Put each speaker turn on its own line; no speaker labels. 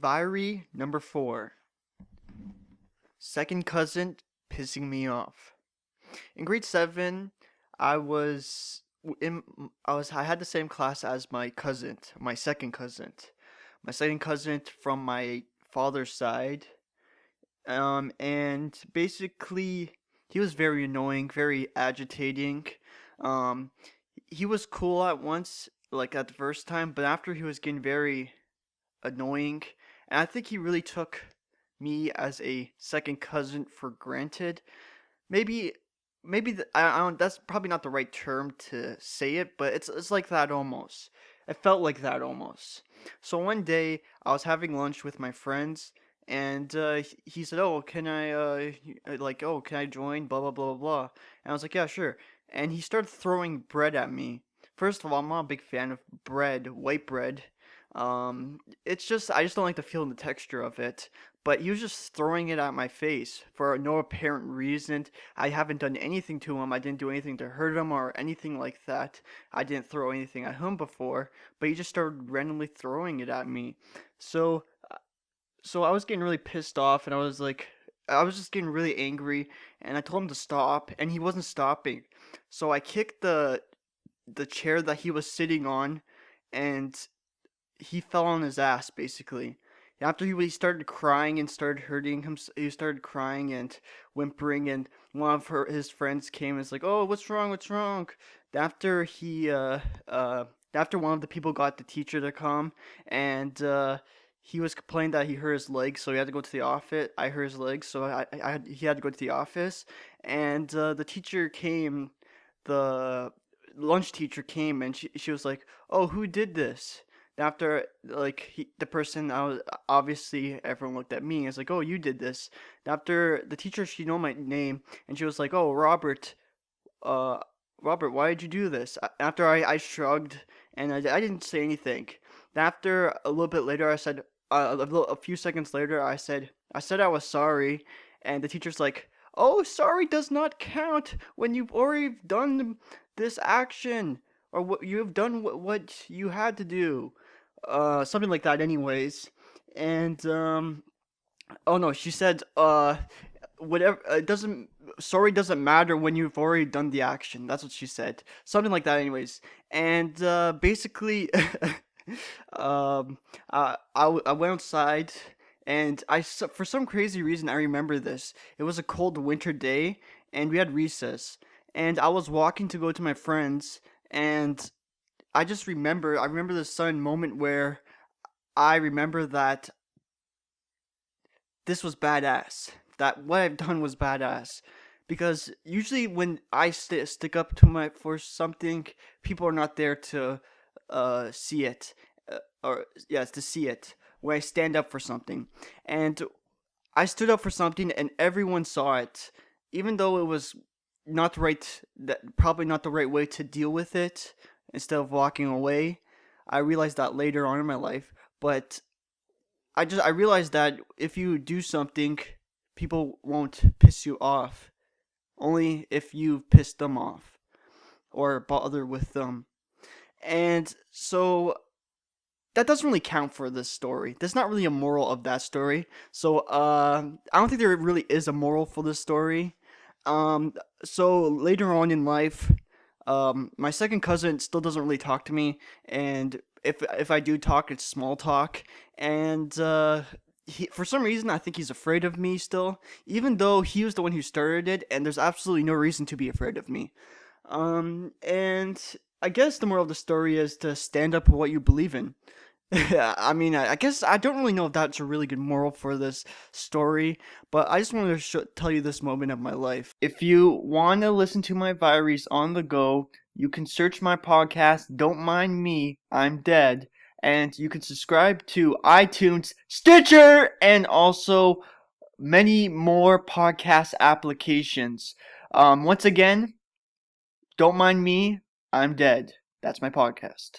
Viary number 4. Second cousin pissing me off. In grade 7, I was I had the same class as my cousin, my second cousin. My second cousin from my father's side. And basically he was very annoying, very agitating. Um he was cool at once, like at the first time, but after he was getting very annoying, and I think he really took me as a second cousin for granted. Maybe, I don't. That's probably not the right term to say it, but it's like that almost. It felt like that almost. So one day I was having lunch with my friends, and he said, "Oh, can I oh, can I join?" Blah blah blah blah blah. And I was like, "Yeah, sure." And he started throwing bread at me. First of all, I'm not a big fan of bread, white bread. It's just I just don't like the feel and the texture of it. But he was just throwing it at my face for no apparent reason. I haven't done anything to him. I didn't do anything to hurt him or anything like that. I didn't throw anything at him before, but he just started randomly throwing it at me. So, so I was getting really pissed off, and I was just getting really angry, and I told him to stop, and he wasn't stopping. So I kicked the chair that he was sitting on, and he fell on his ass basically. After he started crying and started hurting him, he started crying and whimpering, and one of his friends came and was like, "Oh, what's wrong? What's wrong?" After after one of the people got the teacher to come, and he was complaining that he hurt his leg, so he had to go to the office. I hurt his leg, so he had to go to the office, and the teacher came. The lunch teacher came, and she was like, "Oh, who did this?" After the person, I was obviously everyone looked at me and was like, "Oh, you did this." After the teacher, she know my name, and she was like, "Oh, Robert, uh Robert, why did you do this?" After I shrugged, and I didn't say anything. After a little bit later, I said, a few seconds later, I said I was sorry, and the teacher's like, "Oh, sorry does not count when you've already done this action, or what you have done, what you had to do." Something like that anyways. And oh no, she said whatever, it doesn't sorry doesn't matter when you've already done the action. That's what she said. Something like that anyways. And basically I went outside, and for some crazy reason I remember this. It was a cold winter day, and we had recess, and I was walking to go to my friends, and I remember the sudden moment where I remember that this was badass. That what I've done was badass. Because usually when I stick up to my for something, people are not there to see it, or yes, to see it. When I stand up for something, and I stood up for something, and everyone saw it, even though it was not the right, that probably not the right way to deal with it. Instead of walking away, I realized that later on in my life. But I realized that if you do something, people won't piss you off. Only if you've pissed them off or bother with them. And so that doesn't really count for this story. There's not really a moral of that story. So I don't think there really is a moral for this story. So later on in life, my second cousin still doesn't really talk to me, and if I do talk, it's small talk. And for some reason, I think he's afraid of me still, even though he was the one who started it, and there's absolutely no reason to be afraid of me. And I guess the moral of the story is to stand up for what you believe in. Yeah, I mean, I guess I don't really know if that's a really good moral for this story, but I just wanted to tell you this moment of my life. If you want to listen to my Viaries on the go, you can search my podcast, Don't Mind Me, I'm Dead, and you can subscribe to iTunes, Stitcher, and also many more podcast applications. Once again, Don't Mind Me, I'm Dead. That's my podcast.